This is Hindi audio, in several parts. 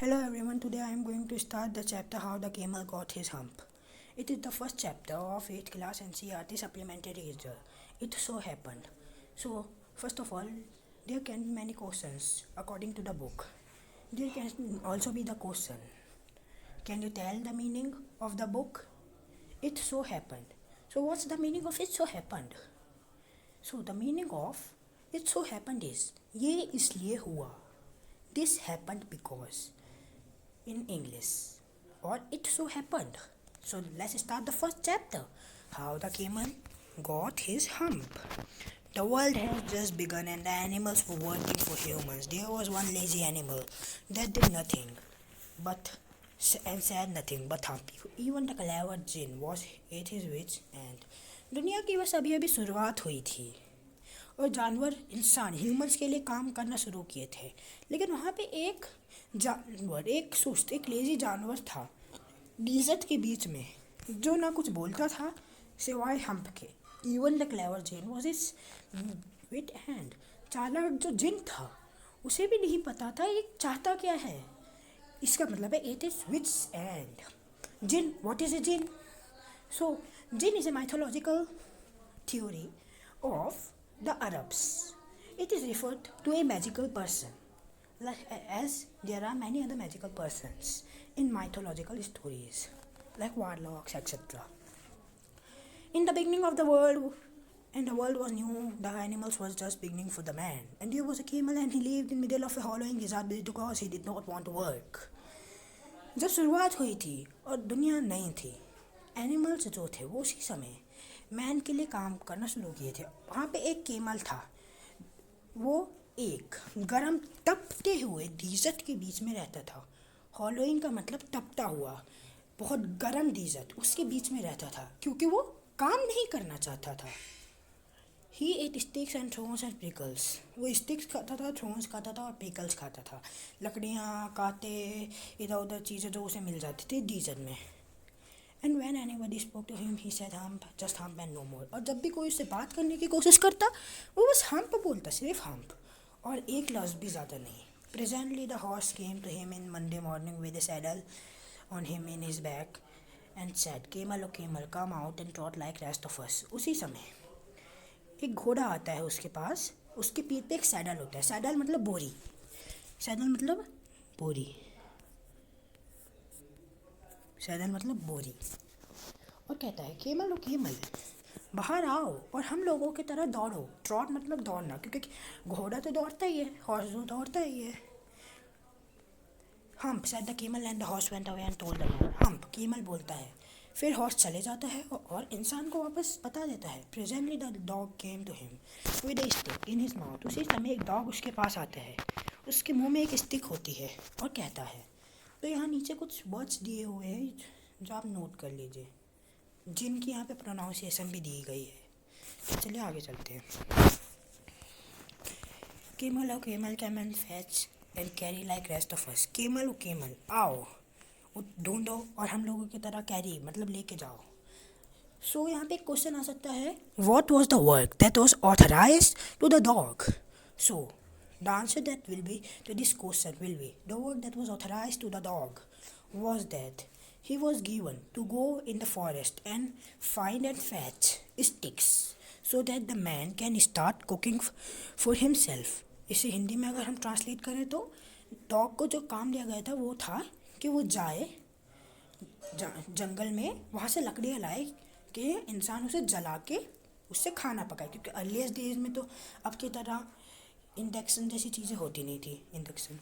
Hello everyone, today I am going to start the chapter How the Camel Got His Hump. It is the first chapter of 8th class NCERT supplementary result. It so happened. So, first of all, there can be many questions according to the book. There can also be the question, can you tell the meaning of the book? It so happened. So, what's the meaning of it so happened? So, the meaning of it so happened is ये इसलिए हुआ. This happened because in English, or it so happened. So let's start the first chapter. How the camel got his hump. The world had just begun and the animals were working for humans. There was one lazy animal that did nothing but and said nothing but humpy. Even the clever jinn was at his wits end. दुनिया की बस अभी अभी शुरुआत हुई थी और जानवर इंसान ह्यूमंस के लिए काम करना शुरू किए थे, लेकिन वहाँ पे एक जानवर, एक सुस्त, एक लेजी जानवर था डिजर्ट के बीच में, जो ना कुछ बोलता था सिवाय हम्प के. Even the clever djinn was his wits end. चालाक जो जिन था उसे भी नहीं पता था ये चाहता क्या है. इसका मतलब है it is wits end. Djinn, what is a djinn? So djinn is a mythological theory of the Arabs. It is referred to a magical person, as there are many other magical persons in mythological stories like warlocks, etc. In the beginning of the world, and the world was new, the animals was just beginning for the man, and there was a camel and he lived in middle of a hollowing desert because he did not want to work. जब शुरुआत हुई थी और दुनिया नई थी, एनिमल्स जो थे वो उसी समय मैन के लिए काम करना शुरू किए थे. वहाँ पे एक केमल था, वो एक गरम तपते हुए डिजर्ट के बीच में रहता था. हॉलोइंग का मतलब तपता हुआ, बहुत गरम डिजर्ट, उसके बीच में रहता था क्योंकि वो काम नहीं करना चाहता था. He ate sticks and thorns and pickles. वो स्टिक्स खाता था, थ्रोन्स खाता था और पिकल्स खाता था. लकड़ियाँ, कांटे, इधर उधर चीज़ें जो उसे मिल जाती थी डिजर्ट में. And when anybody spoke to him, he said hump, just hump and no more. और जब भी कोई उससे बात करने की कोशिश करता वो बस हम्प बोलता, सिर्फ हम्प, और एक लफ्ज़ भी ज़्यादा नहीं. Presently the horse came to him in Monday morning with a saddle on him in his back and said, Camel, oh camel, come out and trot like rest of us. उसी समय एक घोड़ा आता है उसके पास, उसके पीठ पे एक सैडल होता है. सैडल मतलब बोरी, सैडल मतलब बोरी, सैडल मतलब बोरी. और कहता है केमल ओ केमल, बाहर आओ और हम लोगों की तरह दौड़ो. ट्रॉट मतलब दौड़ना, क्योंकि घोड़ा तो दौड़ता ही है, हॉर्स तो दौड़ता ही है. Hump said the camel and the horse went away and told the man. Hump camel बोलता है, फिर हॉर्स चले जाता है और इंसान को वापस बता देता है. Presently the dog came to him with a stick in his mouth. उसी समय एक डॉग उसके पास आता है, उसके मुंह में एक स्टिक होती है और कहता है. तो यहाँ नीचे कुछ वर्ड्स दिए हुए हैं जो आप नोट कर लीजिए, जिनकी यहाँ पे प्रोनाउंसिएशन भी दी गई है. तो चलिए आगे चलते हैं. Camel O camel come and fetch and carry like rest of us. Camel O camel, आओ, ढूंढो और हम लोगों की तरह कैरी मतलब लेके जाओ. सो यहाँ पे एक क्वेश्चन आ सकता है, what was the work that was authorised to the dog? So the answer that will be to this question will be, the work that was authorized to the dog was that he was given to go in the forest and find and fetch sticks so that the man can start cooking for himself. इसे हिंदी में अगर हम ट्रांसलेट करें तो डॉग को जो काम दिया गया था वो था कि वो जाए जंगल में, वहाँ से लकड़ियाँ लाए कि इंसान उसे जला के उससे खाना पकाए, क्योंकि अर्लीस्ट डेज में तो अब की तरह इंडक्शन जैसी चीज़ें होती नहीं थी. इंडक्शन.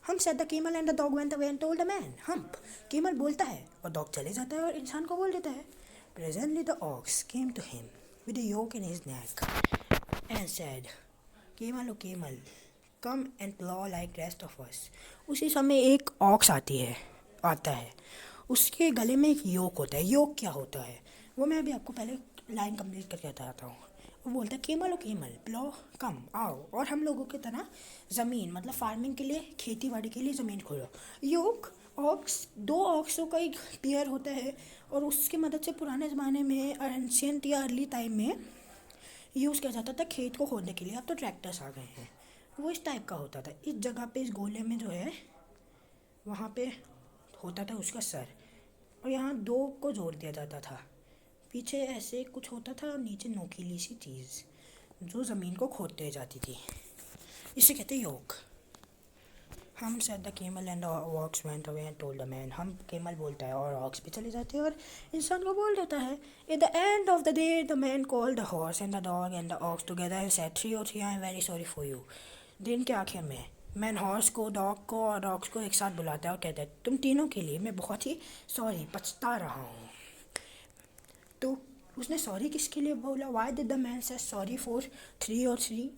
हम said the camel and the dog went away and told the man. Hump camel बोलता है और डॉग चले जाता है और इंसान को बोल देता है. Presently the ox came to him with a yoke in his neck and said, camel O camel, come and plough like rest of us. उसी समय एक ऑक्स आता है, उसके गले में एक योक होता है. योक क्या होता है वो मैं अभी आपको पहले लाइन कंप्लीट करके बताता हूँ. वो बोलता है केमल ओ केमल, प्लो, कम, आओ और हम लोगों की तरह ज़मीन मतलब फार्मिंग के लिए, खेती बाड़ी के लिए ज़मीन खोलो. योक ऑक्स, दो ऑक्सों का एक पेयर होता है और उसकी मदद से पुराने ज़माने में, एंशियंट या अर्ली टाइम में यूज़ किया जाता था खेत को खोदने के लिए. अब तो ट्रैक्टर्स आ गए हैं. वो इस टाइप का होता था. इस जगह पे, इस गोले में जो है वहाँ पे होता था उसका सर, और यहाँ 2 को जोड़ दिया जाता था। पीछे ऐसे कुछ होता था और नीचे नोकीली सी चीज़ जो ज़मीन को खोदते जाती थी। इसे कहते योक। हम said the camel and the ox went away and told the man। हम केमल बोलता है और ऑक्स भी चले जाते हैं और इंसान को बोल देता है। At the end of the day the man called the horse and the dog and the ox together and said 303 I am very sorry for you। दिन के आखिर में मैन हॉर्स को, डॉग को और ऑक्स को एक साथ बुलाता है और कहता है तुम तीनों के लिए मैं बहुत ही सॉरी, पछता रहा हूँ। तो उसने सॉरी किसके लिए बोला? वाई डिड द मैन से sorry for 303?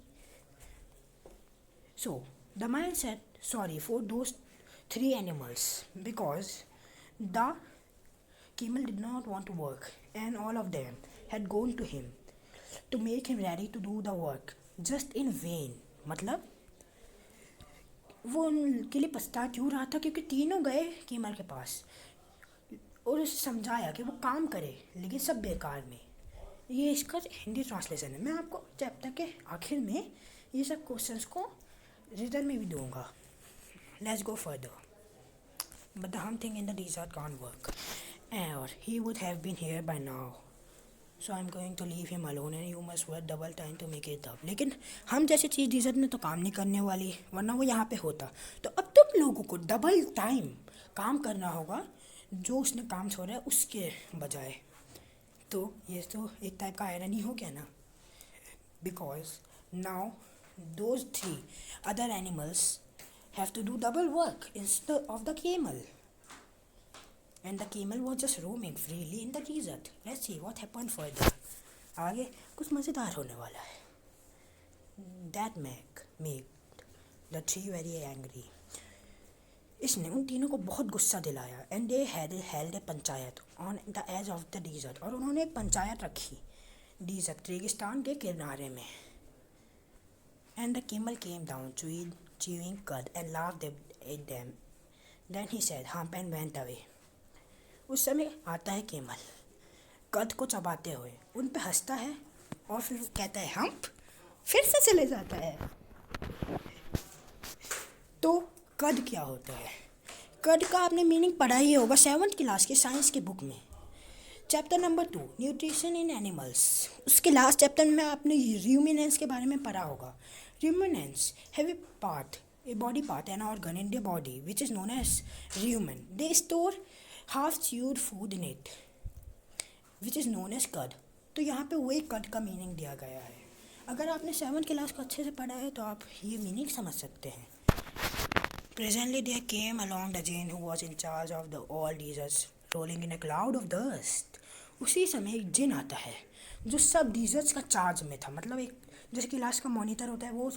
So the man said sorry for those 3 animals because the camel did not want to work and all of them had gone to him to make him ready to do the work just in vain। मतलब वो उनके लिए पछता क्यों रहा था? क्योंकि तीनों गए केमल के पास और उसे समझाया कि वो काम करे, लेकिन सब बेकार में। ये इसका हिंदी ट्रांसलेशन है। मैं आपको चैप्टर के आखिर में ये सब क्वेश्चंस को रिटर्न में भी दूंगा। Let's go further. But the hump thing in the desert can't work or he would have been here by now, so I'm going to leave him alone and you must work double time to make it up। लेकिन हम जैसी चीज़ डिजर्ट में तो काम नहीं करने वाली, वरना वो यहाँ पे होता। तो अब तुम लोगों को डबल टाइम काम करना होगा जो उसने काम छोड़ा है उसके बजाय। तो ये तो एक टाइप का आयरनी हो गया ना, because now those 3 other animals have to do double work instead of the camel, and the camel was just roaming freely in the desert। Let's see what happened further। आगे कुछ मज़ेदार होने वाला है। That made the 3 very angry। इसने उन तीनों को बहुत गुस्सा दिलाया। And they had held a panchayat on the edge of the desert। और उन्होंने एक पंचायत रखी desert रेगिस्तान के किनारे में। And the camel came down chewing cud and laughed at them। Then he said hump and went away। उस समय आता है केमल कद को चबाते हुए, उन पे हंसता है और फिर कहता है हम्प, फिर से चले जाता है। तो कद क्या होता है? कद का आपने मीनिंग पढ़ा ही होगा 7th क्लास के साइंस के बुक में, chapter number 2 nutrition in animals. उसके लास्ट चैप्टर में आपने रूमिनेंस के बारे में पढ़ा होगा। Ruminants have a body part, an organ in their body which is known as rumen। They store half-chewed food in it, which is known as cud। तो यहाँ पे वही cud का मीनिंग दिया गया है। अगर आपने 7th क्लास को अच्छे से पढ़ा है तो आप ये मीनिंग समझ सकते हैं। Presently there came along the jinn who was in charge of the all deserts rolling in a cloud of dust। उसी समय एक जिन आता है जो सब डिजर्ट्स का चार्ज में था। मतलब एक जैसे क्लास का मॉनिटर होता है वो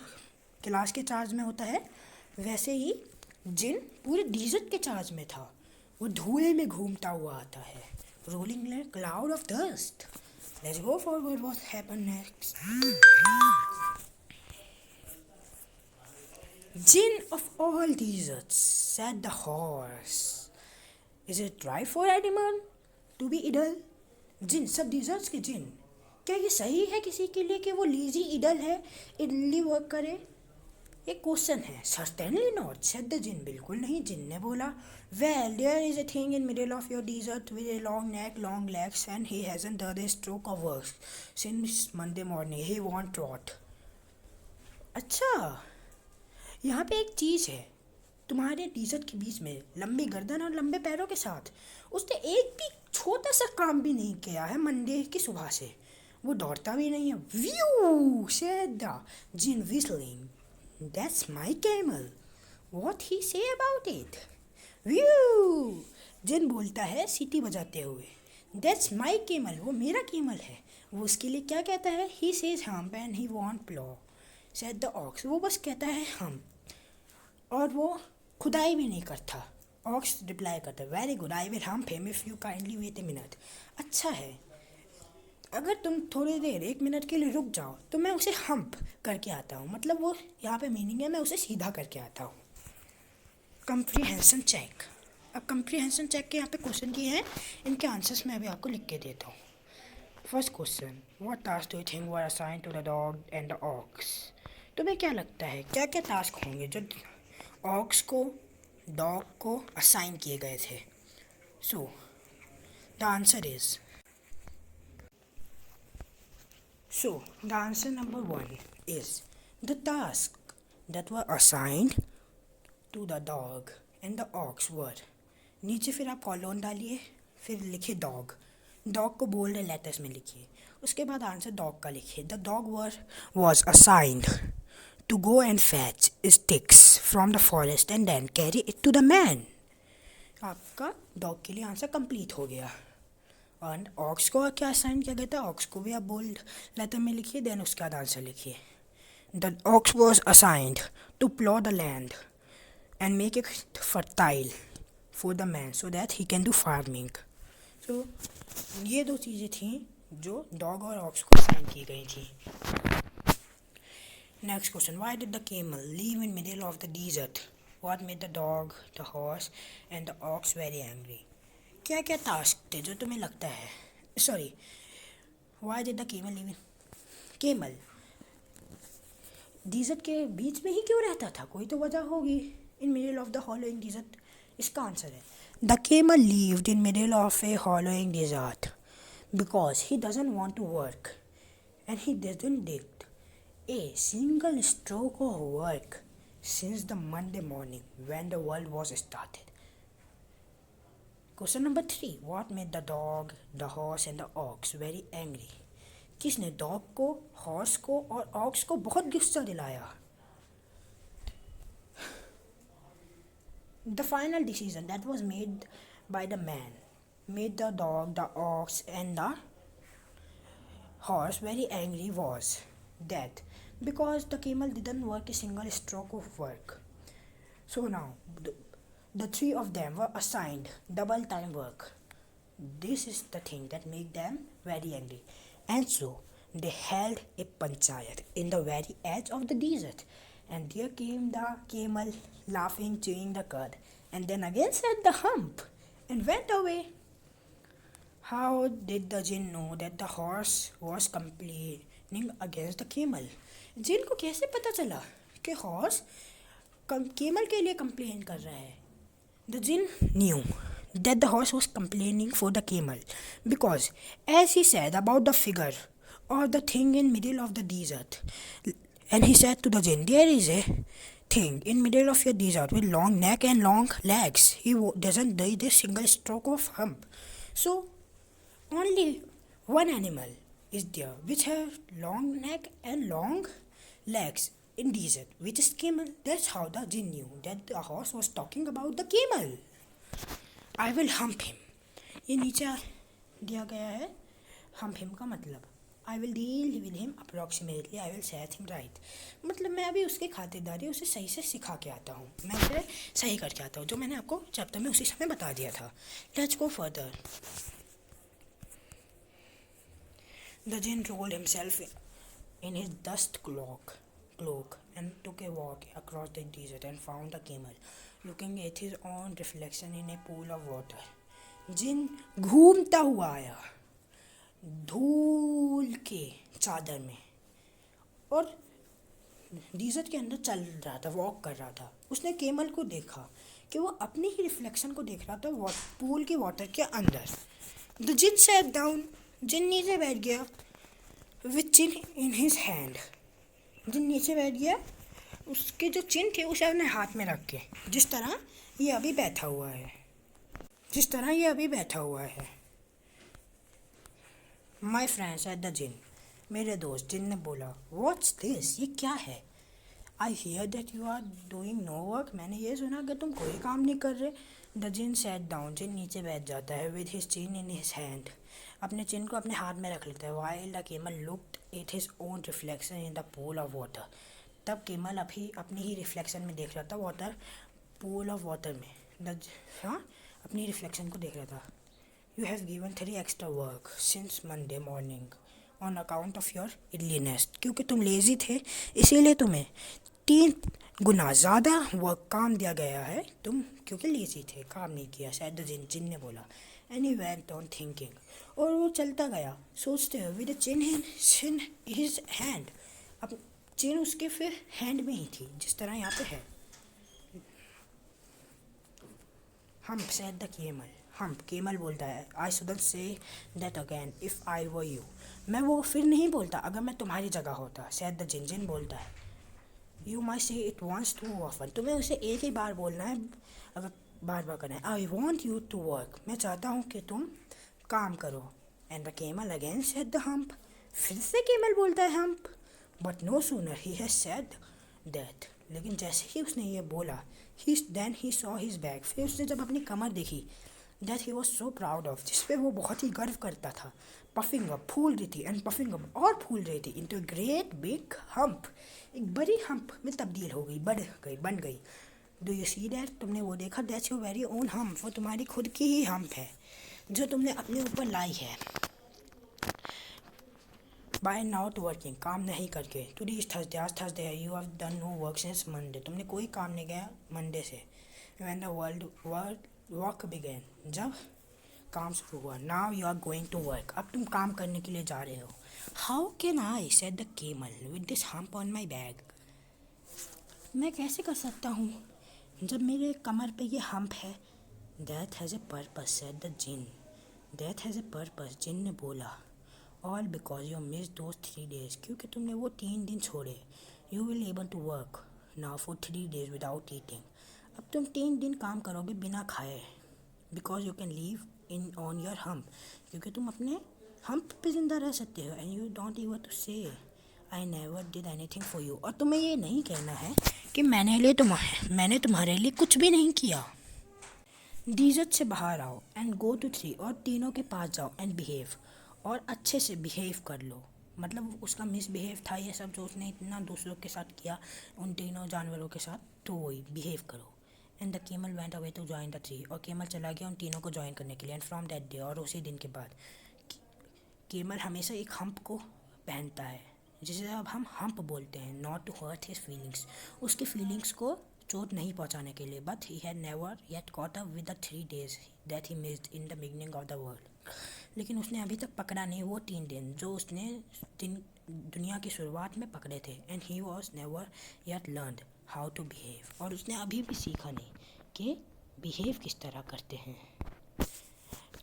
क्लास के चार्ज में होता है, वैसे ही जिन पूरे डिजर्ट के चार्ज में था। वो धुएं में घूमता हुआ आता है, rolling in a cloud of dust. Let's go forward what happened next. Djinn of all deserts said the horse is it right for animal to be idle. Djinn सब डिजर्ट्स के जिन, क्या ये सही है किसी के लिए कि वो लीजी इडल है, इडली वर्क करे? एक क्वेश्चन है। Certainly not said the djinn. बिल्कुल नहीं, जिन ने बोला। Well there is a thing in middle of your desert with a long neck, long legs and he hasn't done a stroke of work since Monday morning. He want trot. अच्छा, यहाँ पे एक चीज़ है तुम्हारे डिजर्ट के बीच में, लंबी गर्दन और लंबे पैरों के साथ। उसने एक भी छोटा सा काम भी नहीं किया है मंडे की सुबह से। वो दौड़ता भी नहीं है। View said the jinn whistling। That's my camel। What he say about it? व्यू जिन बोलता है सीटी बजाते हुए। That's my camel। वो मेरा केमल है। वो उसके लिए क्या कहता है? He says hump and he won't plow said the ox। वो बस कहता है हम और वो खुदाई भी नहीं करता। ऑक्स रिप्लाई करता है very good I will hump him if you kindly wait a minute. अच्छा है, अगर तुम थोड़ी देर 1 मिनट के लिए रुक जाओ तो मैं उसे हम्प करके आता हूँ। मतलब वो यहाँ पे मीनिंग है मैं उसे सीधा करके आता हूँ। Comprehension check. अब कंप्रीहेंशन चेक के यहाँ पे क्वेश्चन किए हैं, इनके आंसर्स मैं अभी आपको लिख के देता हूँ। First question, what task do you think were assign to the dog and the ox. तुम्हें क्या लगता है क्या क्या टास्क होंगे जो ऑक्स को डॉग को असाइन किए गए थे. So the answer is the answer number 1 is the task that were assigned to the dog and the ox were. नीचे फिर आप कॉलोन डालिए, फिर लिखिए डॉग. डॉग को बोल्ड लेटर्स में लिखिए. उसके बाद आंसर डॉग का लिखिए. The dog was assigned to go and fetch sticks from the forest and then carry it to the man. आपका डॉग के लिए आंसर कंप्लीट हो गया. और ऑक्स को क्या असाइन किया गया था? ऑक्स को भी आप बोल्ड लेटर में लिखिए, देन उसके बाद आंसर लिखिए. The ox was assigned to plough the land and make it fertile for the man so that he can do farming. So ये दो चीज़ें थी जो डॉग और ऑक्स को असाइन की गई थी. Next question, why did the camel live in middle of the desert? What made the dog, the horse and the ox very angry? क्या क्या टास्क थे जो तुम्हें लगता है? Sorry, why did the camel live in? Camel desert के बीच में ही क्यों रहता था? कोई तो वजह होगी. In middle of the howling desert, इसका आंसर है the camel lived in middle of a howling desert because he doesn't want to work and he doesn't did a single stroke of work since the Monday morning when the world was started. Question number 3, what made the dog, the horse and the ox very angry? किसने डॉग को, हॉर्स को और ऑक्स को बहुत गुस्सा दिलाया? The final decision that was made by the man made the dog, the ox and the horse very angry was that because the camel didn't work a single stroke of work. So now the three of them were assigned double time work. This is the thing that made them very angry. And so they held a panchayat in the very edge of the desert. And there came the camel laughing, chewing the cud, and then again said the hump and went away. How did the jinn know that the horse was complaining against the camel? जिन को कैसे पता चला कि हॉर्स केमल के लिए कंप्लेन कर रहा है? The jinn knew that the horse was complaining for the camel because, as he said about the figure or the thing in middle of the desert, and he said to the jinn, there is a thing in middle of your desert with long neck and long legs. He doesn't do this single stroke of hump. So only one animal is there which have long neck and long legs in desert, which is camel. That's how the jinn knew that the horse was talking about the camel. I will hump him. ये नीचे दिया गया है hump him का मतलब I will deal with him approximately, I will set him right. मतलब मैं अभी उसकी खातिरदारी उसे सही से सिखा के आता हूँ, मैं उसे सही करके आता हूँ, जो मैंने आपको चैप्टर में उसी समय बता दिया था. Let's go further. The jinn rolled himself in his dust cloak and took a walk across the desert and found the camel looking at his own reflection in a pool of water. जिन घूमता हुआ आया धूल के चादर में और डिजर्ट के अंदर चल रहा था, वॉक कर रहा था. उसने केमल को देखा कि वो अपनी ही रिफ्लेक्शन को देख रहा था पूल के वाटर के अंदर. The Djinn sat down, Djinn नीचे बैठ गया. With chin in his hand, Djinn नीचे बैठ गया उसके जो चिन थे उसे अपने हाथ में रख के, जिस तरह ये अभी बैठा हुआ है. माई फ्रेंड्स एट द जिन, मेरे दोस्त जिन ने बोला, व्हाट्स दिस, ये क्या है? I hear that you are doing no work, मैंने ये सुना कि तुम कोई काम नहीं कर रहे. The Djinn sat down, Djinn नीचे बैठ जाता है. With his chin in his hand, अपने चिन को अपने हाथ में रख लेता है. While the camel looked at his own reflection in the pool of water, तब केमल अपनी ही रिफ्लेक्शन में देख रहा था पूल ऑफ वाटर में. अपनी रिफ्लेक्शन को देख रहा था. You have given 3 extra work since Monday morning on account of your illness, क्योंकि तुम लेज़ी थे इसीलिए तुम्हें 3 गुना ज़्यादा काम दिया गया है. तुम क्योंकि लेज़ी थे, काम नहीं किया. शायद जिन ने बोला. And he went on thinking, और वो चलता गया सोचते हुए. विद चिन हिज हैंड, अब चिन उसके फिर हैंड में ही थी जिस तरह यहाँ पे है. Hump said the camel. Hump camel बोलता है I shouldn't say that again if I were you. मैं वो फिर नहीं बोलता अगर मैं तुम्हारी जगह होता. said the जिन जिन बोलता है You might say it once too often. तुम्हें उसे एक ही बार बोलना है अगर बार बार करना है. I want you to work. मैं चाहता हूँ कि तुम काम करो. And the camel again said the hump. फिर से camel बोलता है hump. But no sooner he has said that. लेकिन जैसे ही उसने ये बोला then he saw his back. फिर उसने जब अपनी कमर देखी that he was so proud of, जिस पे वो बहुत ही गर्व करता था. Puffing up, फूल रही थी, and puffing up और फूल रही थी into a great big hump. एक बड़ी hump में तब्दील हो गई, बढ़ गई, बन गई. Do you see that? तुमने वो देखा? That's your very own hump. वो तुम्हारी खुद की ही hump है जो तुमने अपने ऊपर लाई है. By not working, काम नहीं करके. Today is Thursday, आज Thursday है. You have done no work since Monday. तुमने कोई काम नहीं किया Monday से. When the work began, जब काम शुरू हुआ. Now you are going to work. अब तुम काम करने के लिए जा रहे हो. How can I, said the camel, with this hump on my back? मैं कैसे कर सकता हूँ जब मेरे कमर पे ये hump है. That has a purpose, said the jinn. That has a purpose, जिन ने बोला. All because you missed those 3 days. क्योंकि तुमने वो 3 दिन छोड़े. You will able to work now for 3 days without eating. अब तुम 3 दिन काम करोगे बिना खाए. Because you can live on your hump. क्योंकि तुम अपने hump पे ज़िंदा रह सकते हो. And you don't even to say I never did anything for you. और तुम्हें ये नहीं कहना है कि मैंने तुम्हारे लिए कुछ भी नहीं किया. डीजत से बाहर आओ and go to 3. और तीनों के पास जाओ and behave. और अच्छे से बिहेव कर लो. मतलब उसका मिसबिहेव था ये सब जो उसने इतना दूसरों के साथ किया उन तीनों जानवरों के साथ, तो वही बिहेव करो. And the camel went away to join the three. और केमल चला गया उन तीनों को ज्वाइन करने के लिए. एंड फ्रॉम दैट डे, और उसी दिन के बाद केमल हमेशा एक हम्प को पहनता है जिसे अब हम हम्प बोलते हैं. Not to hurt his feelings, उसकी फीलिंग्स को चोट नहीं पहुंचाने के लिए. But he had never yet caught up with the 3 days that he missed in the beginning of the world. लेकिन उसने अभी तक पकड़ा नहीं वो 3 दिन जो उसने दुनिया की शुरुआत में पकड़े थे. And he was never yet learned how to behave. और उसने अभी भी सीखा नहीं कि बिहेव किस तरह करते हैं.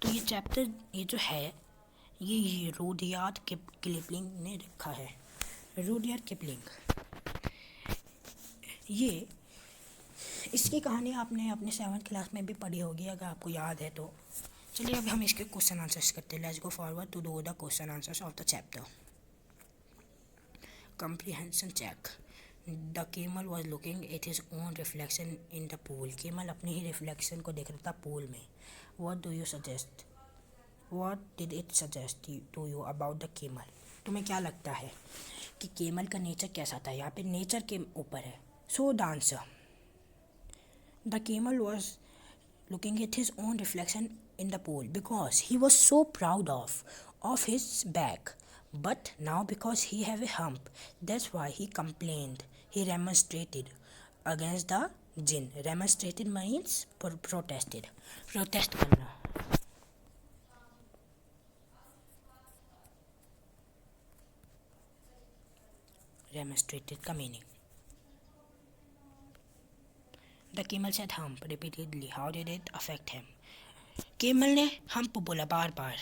तो ये चैप्टर ये जो है ये रूडयार्ड किपलिंग ने लिखा है. रूडयार्ड किपलिंग, ये इसकी कहानी आपने अपने 7th क्लास में भी पढ़ी होगी अगर आपको याद है तो. चलिए अब हम इसके क्वेश्चन आंसर्स करते हैं. Let's go forward to do the question answers of the chapter. Comprehension check. The camel was looking at his own reflection in the pool. Camel अपनी ही रिफ्लेक्शन को देख रहा था पूल में. What do you suggest, what did it suggest to you about the camel. तुम्हें क्या लगता है कि केमल का नेचर कैसा था. यहाँ पे नेचर के ऊपर है. So the answer, the camel was looking at his own reflection in the pool because he was so proud of his back. But now because he have a hump, that's why he complained. He remonstrated against the jinn. Remonstrated means protested. Protest करना. Remonstrated का meaning. The camel said hump repeatedly. How did it affect him? Camel ने hump बोला बार बार.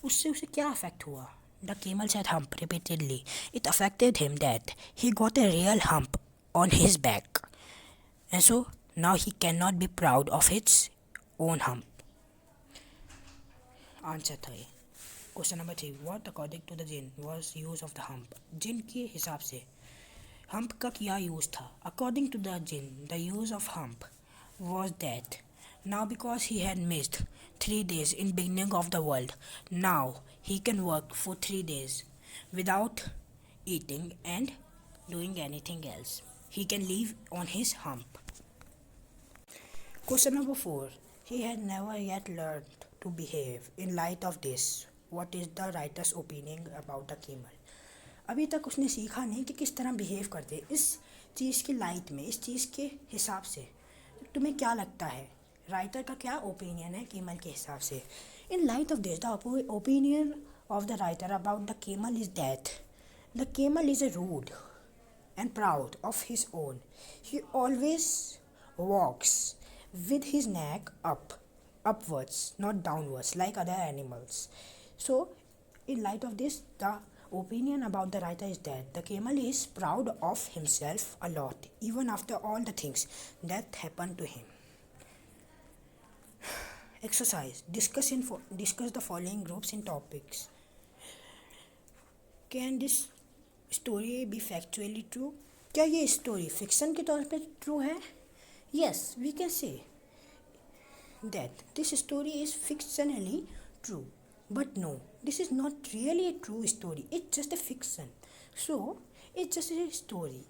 उससे उसे क्या अफेक्ट हुआ. The camel said hump repeatedly. It affected him that he got a real hump on his back. And so now he cannot be proud of his own hump. Answer था ये. Question number 3. What according to the jinn was use of the hump. जिन के हिसाब से हम्प का क्या यूज़ था. According to the djinn the use of hump was that now because he had missed 3 days in beginning of the world, now he can work for 3 days without eating and doing anything else. He can live on his hump. Question number 4. He had never yet learn to behave in light of this. What is the writers opinion about the camel. अभी तक उसने सीखा नहीं कि किस तरह बिहेव करते. इस चीज़ की लाइट में, इस चीज़ के हिसाब से तुम्हें क्या लगता है, राइटर का क्या ओपिनियन है केमल के हिसाब से. In light of this the opinion of the writer about the camel is that the camel is a rude and proud of his own. He always walks with his neck upwards, not downwards, like other animals. So, in light of this, the opinion about the writer is that the camel is proud of himself a lot, even after all the things that happened to him. Exercise. Discuss the following groups in topics. Can this story be factually true? क्या ये स्टोरी फिक्शन के तौर पे ट्रू है? Yes, we can say that this story is fictionally true. But no, this is not really a true story. It's just a fiction. So, it's just a story,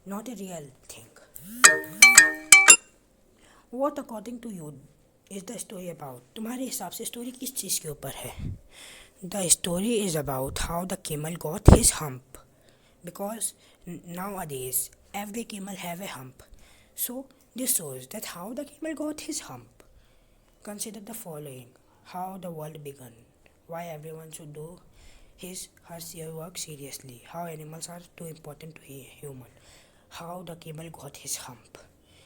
not a real thing. What according to you is the story about? तुम्हारे हिसाब से स्टोरी किस चीज़ के ऊपर है? The story is about how the camel got his hump. Because nowadays every camel have a hump. So this shows that how the camel got his hump. Consider the following: how the world began, why everyone should do her work seriously, how animals are too important to human, how the camel got his hump.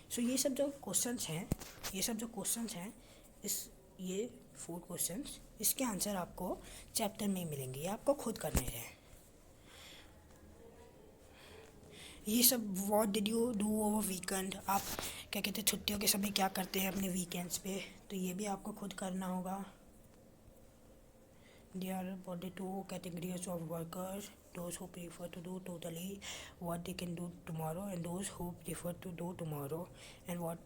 So ये सब जो क्वेश्चंस हैं ये 4 क्वेश्चंस, इसके आंसर आपको चैप्टर में मिलेंगे, ये आपको खुद करने हैं. ये सब what did you do over weekend, आप क्या कहते हैं छुट्टियों के समय क्या करते हैं अपने वीकेंड्स पे, तो ये भी आपको खुद करना होगा. There are only 2 categories of workers: those who prefer to do totally what they can do tomorrow, and those who prefer to do tomorrow and what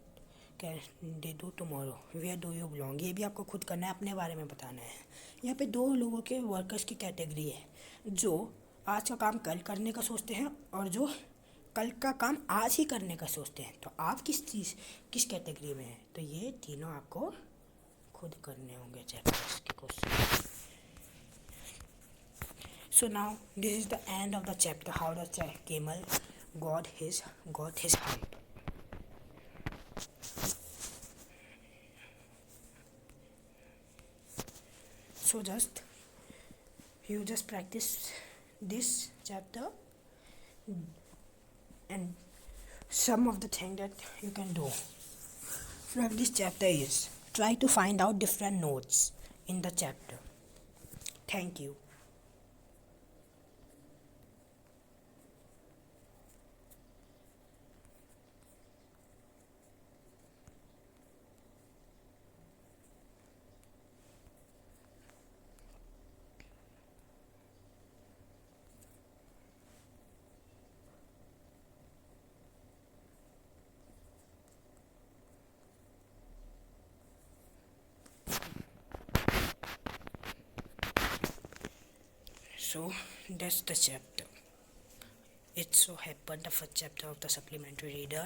can they do tomorrow. Where do you belong? ये भी आपको खुद करना है, अपने बारे में बताना है. यहाँ पे 2 लोगों के वर्कर्स की कैटेगरी है, जो आज का काम कल करने का सोचते हैं और जो कल का काम आज ही करने का सोचते हैं. तो आप किस कैटेगरी में हैं? तो ये तीनों आपको खुद करने होंगे चैप्टर्स के question. So now this is the end of the chapter, how the camel got his hump. So you just practice this chapter, and some of the thing that you can do from this chapter is try to find out different notes in the chapter. Thank you. So that's the chapter. It so happened the first chapter of the supplementary reader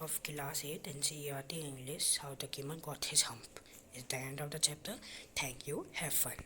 of class 8 NCERT English, how the camel got his hump, is the end of the chapter. Thank you. Have fun.